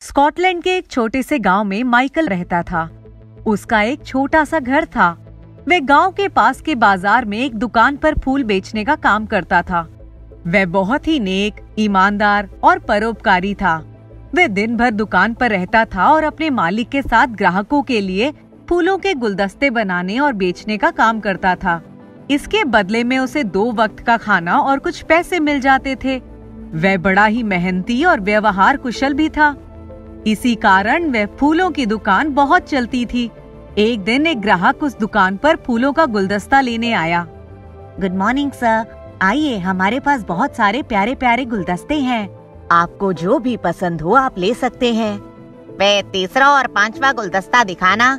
Scotland के एक छोटे से गांव में माइकल रहता था। उसका एक छोटा सा घर था। वह गांव के पास के बाजार में एक दुकान पर फूल बेचने का काम करता था। वह बहुत ही नेक, ईमानदार और परोपकारी था। वह दिन भर दुकान पर रहता था और अपने मालिक के साथ ग्राहकों के लिए फूलों के गुलदस्ते बनाने और बेचने का काम करता था। इसके बदले में उसे 2 वक्त का खाना और कुछ पैसे मिल जाते थे। वह बड़ा ही मेहनती और व्यवहार कुशल भी था। इसी कारण वह फूलों की दुकान बहुत चलती थी। एक दिन एक ग्राहक उस दुकान पर फूलों का गुलदस्ता लेने आया। गुड मॉर्निंग सर, आइए, हमारे पास बहुत सारे प्यारे प्यारे गुलदस्ते हैं। आपको जो भी पसंद हो आप ले सकते हैं। वे 3रा और 5वां गुलदस्ता दिखाना।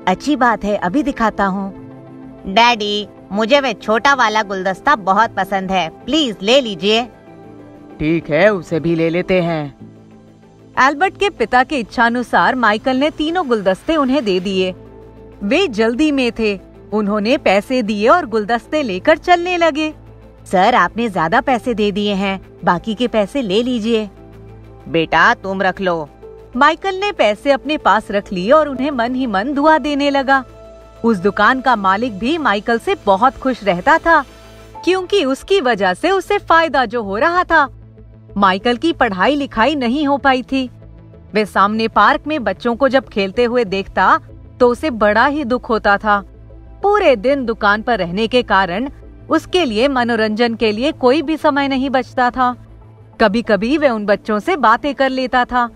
अच्छी बात है, अभी दिखाता हूँ। डैडी, मुझे वे छोटा वाला गुलदस्ता बहुत पसंद है, प्लीज ले लीजिए। ठीक है, उसे भी ले लेते हैं। एल्बर्ट के पिता के इच्छानुसार माइकल ने तीनों गुलदस्ते उन्हें दे दिए। वे जल्दी में थे। उन्होंने पैसे दिए और गुलदस्ते लेकर चलने लगे। सर, आपने ज्यादा पैसे दे दिए हैं, बाकी के पैसे ले लीजिए। बेटा, तुम रख लो। माइकल ने पैसे अपने पास रख लिए और उन्हें मन ही मन दुआ देने लगा। उस दुकान का मालिक भी माइकल से बहुत खुश रहता था, क्योंकि उसकी वजह से उसे फायदा जो हो रहा था। माइकल की पढ़ाई लिखाई नहीं हो पाई थी। वे सामने पार्क में बच्चों को जब खेलते हुए देखता तो उसे बड़ा ही दुख होता था। पूरे दिन दुकान पर रहने के कारण उसके लिए मनोरंजन के लिए कोई भी समय नहीं बचता था। कभी कभी वे उन बच्चों से बातें कर लेता था।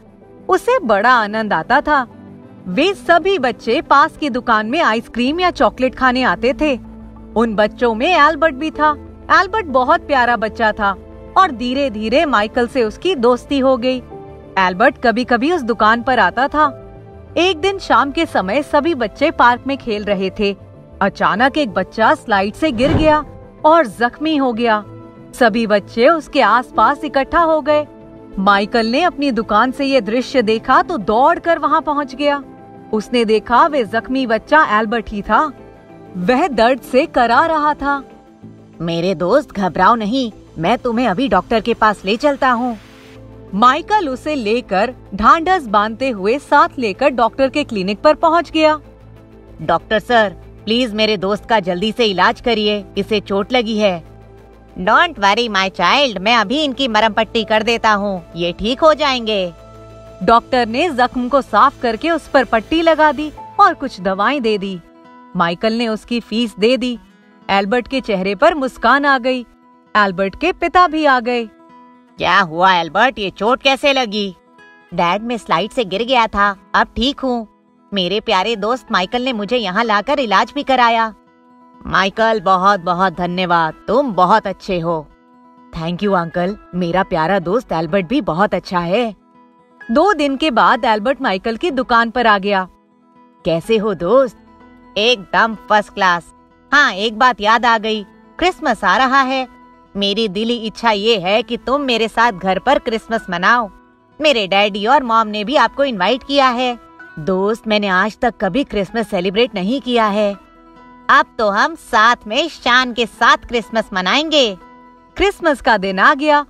उसे बड़ा आनंद आता था। वे सभी बच्चे पास की दुकान में आइसक्रीम या चॉकलेट खाने आते थे। उन बच्चों में एल्बर्ट भी था। एल्बर्ट बहुत प्यारा बच्चा था और धीरे धीरे माइकल से उसकी दोस्ती हो गई। एल्बर्ट कभी कभी उस दुकान पर आता था। एक दिन शाम के समय सभी बच्चे पार्क में खेल रहे थे। अचानक एक बच्चा स्लाइड से गिर गया और जख्मी हो गया। सभी बच्चे उसके आसपास इकट्ठा हो गए। माइकल ने अपनी दुकान से ये दृश्य देखा तो दौड़कर वहां पहुंच गया। उसने देखा वे जख्मी बच्चा एल्बर्ट ही था। वह दर्द से करा रहा था। मेरे दोस्त, घबराओ नहीं, मैं तुम्हें अभी डॉक्टर के पास ले चलता हूँ। माइकल उसे लेकर ढांढस बांधते हुए साथ लेकर डॉक्टर के क्लिनिक पर पहुंच गया। डॉक्टर सर, प्लीज मेरे दोस्त का जल्दी से इलाज करिए, इसे चोट लगी है। डोंट वरी माय चाइल्ड, मैं अभी इनकी मरहम पट्टी कर देता हूँ, ये ठीक हो जाएंगे। डॉक्टर ने जख्म को साफ करके उस पर पट्टी लगा दी और कुछ दवाएं दे दी। माइकल ने उसकी फीस दे दी। एल्बर्ट के चेहरे पर मुस्कान आ गई। एल्बर्ट के पिता भी आ गए। क्या हुआ एल्बर्ट, ये चोट कैसे लगी? डैड, मैं स्लाइड से गिर गया था, अब ठीक हूँ। मेरे प्यारे दोस्त माइकल ने मुझे यहाँ लाकर इलाज भी कराया। माइकल, बहुत बहुत धन्यवाद, तुम बहुत अच्छे हो। थैंक यू अंकल, मेरा प्यारा दोस्त एल्बर्ट भी बहुत अच्छा है। 2 दिन के बाद एल्बर्ट माइकल की दुकान पर आ गया। कैसे हो दोस्त? एकदम फर्स्ट क्लास। हाँ, एक बात याद आ गई, क्रिसमस आ रहा है। मेरी दिली इच्छा ये है कि तुम मेरे साथ घर पर क्रिसमस मनाओ। मेरे डैडी और मॉम ने भी आपको इनवाइट किया है। दोस्त, मैंने आज तक कभी क्रिसमस सेलिब्रेट नहीं किया है। अब तो हम साथ में शान के साथ क्रिसमस मनाएंगे। क्रिसमस का दिन आ गया।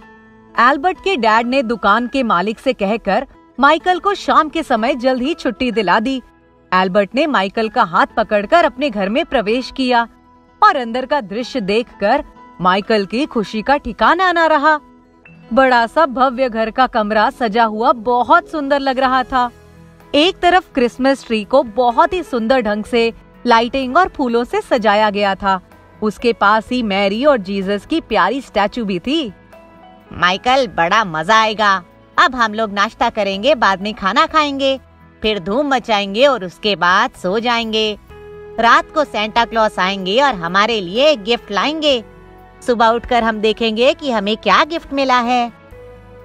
एल्बर्ट के डैड ने दुकान के मालिक से कहकर माइकल को शाम के समय जल्द ही छुट्टी दिला दी। एल्बर्ट ने माइकल का हाथ पकड़कर अपने घर में प्रवेश किया और अंदर का दृश्य देखकर माइकल की खुशी का ठिकाना न रहा। बड़ा सा भव्य घर का कमरा सजा हुआ बहुत सुंदर लग रहा था। एक तरफ क्रिसमस ट्री को बहुत ही सुंदर ढंग से लाइटिंग और फूलों से सजाया गया था। उसके पास ही मैरी और जीसस की प्यारी स्टैचू भी थी। माइकल, बड़ा मजा आएगा। अब हम लोग नाश्ता करेंगे, बाद में खाना खाएंगे, फिर धूम मचाएंगे और उसके बाद सो जाएंगे। रात को सेंटा क्लॉस आएंगे और हमारे लिए गिफ्ट लाएंगे। सुबह उठकर हम देखेंगे कि हमें क्या गिफ्ट मिला है।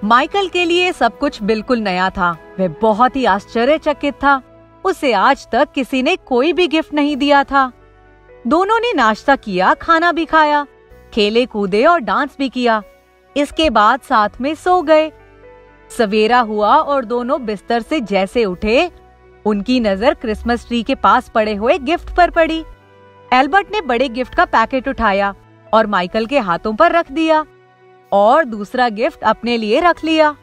माइकल के लिए सब कुछ बिल्कुल नया था। वह बहुत ही आश्चर्यचकित था। उसे आज तक किसी ने कोई भी गिफ्ट नहीं दिया था। दोनों ने नाश्ता किया, खाना भी खाया, खेले कूदे और डांस भी किया। इसके बाद साथ में सो गए। सवेरा हुआ और दोनों बिस्तर से जैसे उठे, उनकी नजर क्रिसमस ट्री के पास पड़े हुए गिफ्ट पर पड़ी। एल्बर्ट ने बड़े गिफ्ट का पैकेट उठाया और माइकल के हाथों पर रख दिया और दूसरा गिफ्ट अपने लिए रख लिया।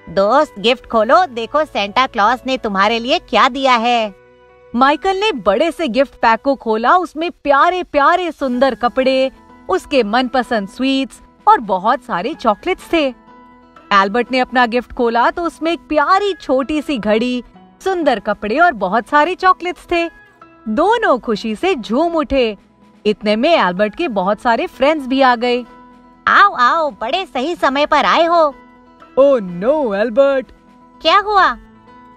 दोस्त गिफ्ट खोलो, देखो सेंटा क्लॉज ने तुम्हारे लिए क्या दिया है। माइकल ने बड़े से गिफ्ट पैक को खोला। उसमें प्यारे प्यारे सुंदर कपड़े, उसके मनपसंद स्वीट्स और बहुत सारे चॉकलेट्स थे। एल्बर्ट ने अपना गिफ्ट खोला तो उसमें एक प्यारी छोटी सी घड़ी, सुंदर कपड़े और बहुत सारे चॉकलेट्स थे। दोनों खुशी से झूम उठे। इतने में एल्बर्ट के बहुत सारे फ्रेंड्स भी आ गए। आओ आओ, बड़े सही समय पर आए हो। ओह नो एल्बर्ट, क्या हुआ?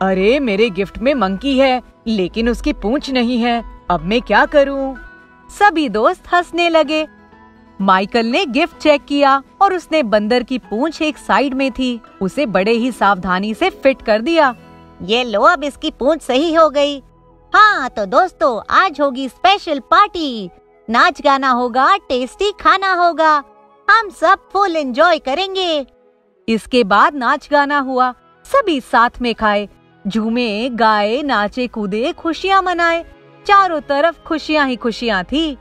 अरे मेरे गिफ्ट में मंकी है, लेकिन उसकी पूंछ नहीं है। अब मैं क्या करूं? सभी दोस्त हंसने लगे। माइकल ने गिफ्ट चेक किया और उसने बंदर की पूंछ एक साइड में थी, उसे बड़े ही सावधानी से फिट कर दिया। ये लो, अब इसकी पूंछ सही हो गई। हाँ तो दोस्तों, आज होगी स्पेशल पार्टी। नाच गाना होगा, टेस्टी खाना होगा, हम सब फुल एंजॉय करेंगे। इसके बाद नाच गाना हुआ। सभी साथ में खाए, झूमे, गाए, नाचे, कूदे, खुशियाँ मनाए। चारों तरफ खुशियाँ ही खुशियाँ थी।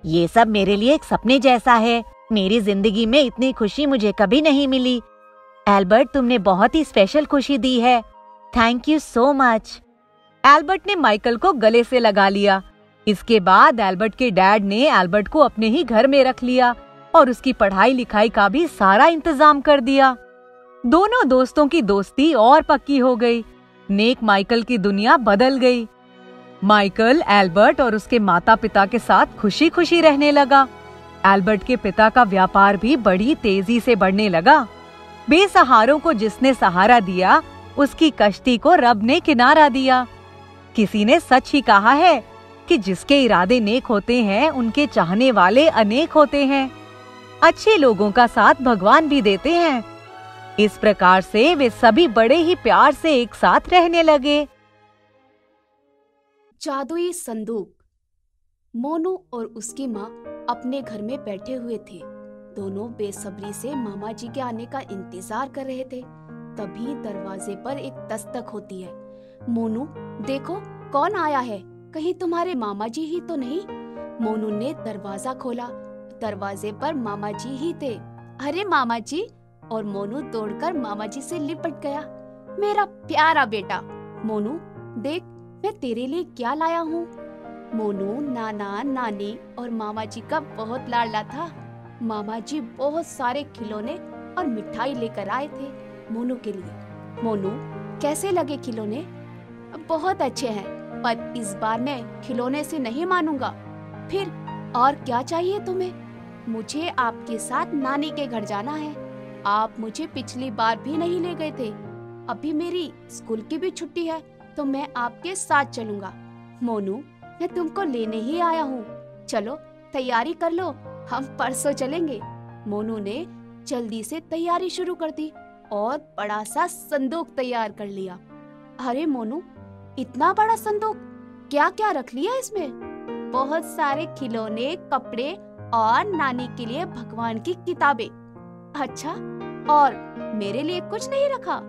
ये सब मेरे लिए एक सपने जैसा है। मेरी जिंदगी में इतनी खुशी मुझे कभी नहीं मिली। एल्बर्ट, तुमने बहुत ही स्पेशल खुशी दी है। Thank you so much. Albert ने माइकल को गले से लगा लिया। इसके बाद एल्बर्ट के डैड ने एल्बर्ट को अपने ही घर में रख लिया और उसकी पढ़ाई लिखाई का भी सारा इंतजाम कर दिया। दोनों दोस्तों की दोस्ती और पक्की हो गई। नेक माइकल की दुनिया बदल गई। माइकल एल्बर्ट और उसके माता पिता के साथ खुशी खुशी रहने लगा। एल्बर्ट के पिता का व्यापार भी बड़ी तेजी से बढ़ने लगा। बेसहारों को जिसने सहारा दिया, उसकी कश्ती को रब ने किनारा दिया। किसी ने सच ही कहा है कि जिसके इरादे नेक होते हैं, उनके चाहने वाले अनेक होते हैं। अच्छे लोगों का साथ भगवान भी देते हैं। इस प्रकार से वे सभी बड़े ही प्यार से एक साथ रहने लगे। जादुई संदूक। मोनू और उसकी माँ अपने घर में बैठे हुए थे। दोनों बेसब्री से मामा जी के आने का इंतजार कर रहे थे। तभी दरवाजे पर एक दस्तक होती है। मोनू, देखो कौन आया है, कहीं तुम्हारे मामा जी ही तो नहीं? मोनू ने दरवाजा खोला। दरवाजे पर मामा जी ही थे। अरे मामा जी! और मोनू दौड़कर मामा जी से लिपट गया। मेरा प्यारा बेटा। मोनू, देख मैं तेरे लिए क्या लाया हूँ। मोनू नाना नानी और मामा जी का बहुत लाडला था। मामा जी बहुत सारे खिलौने और मिठाई लेकर आए थे मोनू के लिए। मोनू, कैसे लगे खिलौने? बहुत अच्छे हैं, पर इस बार मैं खिलौने से नहीं मानूंगा। फिर और क्या चाहिए तुम्हें? मुझे आपके साथ नानी के घर जाना है। आप मुझे पिछली बार भी नहीं ले गए थे। अभी मेरी स्कूल की भी छुट्टी है, तो मैं आपके साथ चलूंगा। मोनू, मैं तुमको लेने ही आया हूँ। चलो तैयारी कर लो, हम परसों चलेंगे। मोनू ने जल्दी से तैयारी शुरू कर दी और बड़ा सा संदूक तैयार कर लिया। अरे मोनू, इतना बड़ा संदूक, क्या क्या रख लिया इसमें? बहुत सारे खिलौने, कपड़े और नानी के लिए भगवान की किताबें। अच्छा, और मेरे लिए कुछ नहीं रखा?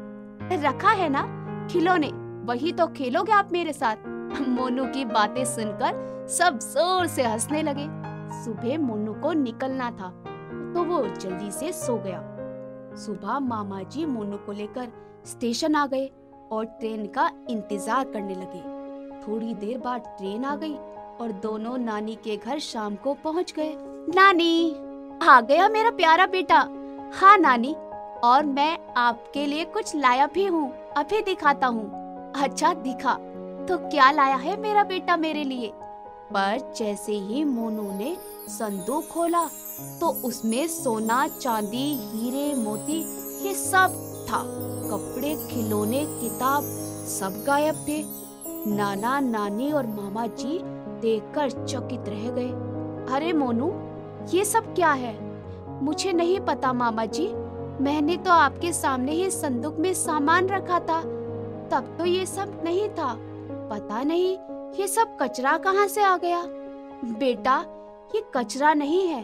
रखा है ना, खिलौने, वही तो खेलोगे आप मेरे साथ। मोनू की बातें सुनकर सब जोर से हंसने लगे। सुबह मोनू को निकलना था, तो वो जल्दी से सो गया। सुबह मामा जी मोनू को लेकर स्टेशन आ गए और ट्रेन का इंतजार करने लगे। थोड़ी देर बाद ट्रेन आ गई और दोनों नानी के घर शाम को पहुंच गए। नानी, आ गया मेरा प्यारा बेटा। हाँ नानी, और मैं आपके लिए कुछ लाया भी हूँ, अभी दिखाता हूँ। अच्छा दिखा, तो क्या लाया है मेरा बेटा मेरे लिए? पर जैसे ही मोनू ने संदूक खोला तो उसमें सोना, चांदी, हीरे, मोती ये सब था। कपड़े, खिलौने, किताब सब गायब थे। नाना नानी और मामा जी देखकर चकित रह गए। अरे मोनू, ये सब क्या है? मुझे नहीं पता मामा जी, मैंने तो आपके सामने ही संदूक में सामान रखा था, तब तो ये सब नहीं था। पता नहीं ये सब कचरा कहाँ से आ गया। बेटा, ये कचरा नहीं है,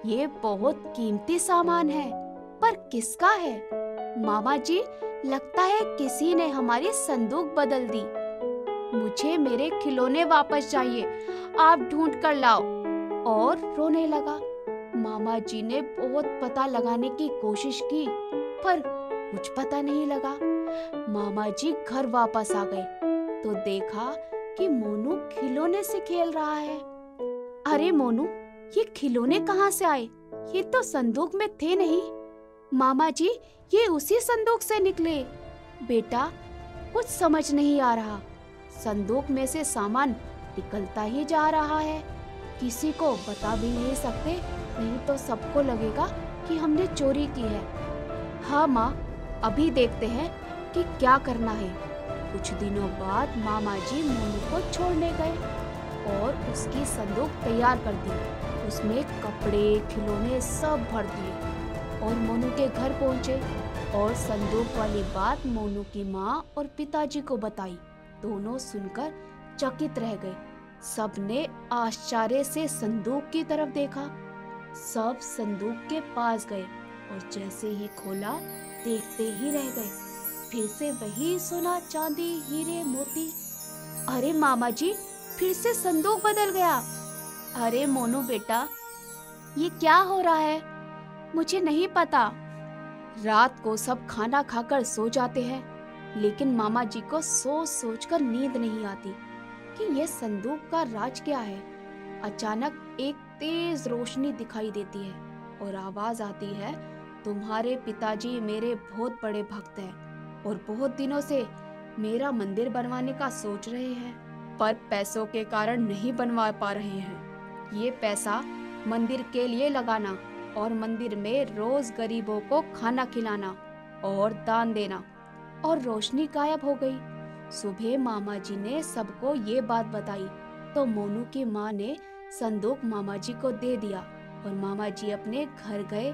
ये बहुत कीमती सामान है। पर किसका है? मामा जी, लगता है किसी ने हमारी संदूक बदल दी। मुझे मेरे खिलौने वापस चाहिए, आप ढूंढ कर लाओ। और रोने लगा। मामा जी ने बहुत पता लगाने की कोशिश की, पर कुछ पता नहीं लगा। मामा जी घर वापस आ गए तो देखा कि मोनू खिलौने से खेल रहा है। अरे मोनू, ये खिलौने कहाँ से आए? ये तो संदूक में थे नहीं। मामा जी, ये उसी संदूक से निकले। बेटा, कुछ समझ नहीं आ रहा। संदूक में से सामान निकलता ही जा रहा है। किसी को बता भी नहीं सकते, नहीं तो सबको लगेगा कि हमने चोरी की है। हाँ माँ, अभी देखते हैं कि क्या करना है। कुछ दिनों बाद मामा जी मोनू को छोड़ने गए और उसकी संदूक तैयार कर दी। उसमें कपड़े, खिलौने सब भर दिए और मोनू के घर पहुँचे और संदूक वाली बात मोनू की माँ और पिताजी को बताई। दोनों सुनकर चकित रह गए। सबने आश्चर्य से संदूक की तरफ देखा। सब संदूक के पास गए और जैसे ही खोला, देखते ही रह गए। फिर से वही सोना, चांदी, हीरे, मोती। अरे मामा जी, फिर से संदूक बदल गया। अरे मोनू बेटा, ये क्या हो रहा है? मुझे नहीं पता। रात को सब खाना खाकर सो जाते हैं, लेकिन मामा जी को सोच सोच कर नींद नहीं आती कि यह संदूक का राज क्या है। अचानक एक तेज रोशनी दिखाई देती है और आवाज आती है, तुम्हारे पिताजी मेरे बहुत बड़े भक्त हैं और बहुत दिनों से मेरा मंदिर बनवाने का सोच रहे हैं, पर पैसों के कारण नहीं बनवा पा रहे हैं। ये पैसा मंदिर के लिए लगाना और मंदिर में रोज गरीबों को खाना खिलाना और दान देना। और रोशनी गायब हो गई। सुबह मामा जी ने सबको ये बात बताई तो मोनू की माँ ने संदूक मामा जी को दे दिया और मामा जी अपने घर गए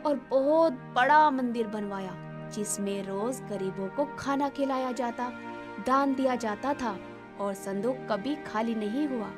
और बहुत बड़ा मंदिर बनवाया, जिसमें रोज गरीबों को खाना खिलाया जाता, दान दिया जाता था और संदूक कभी खाली नहीं हुआ।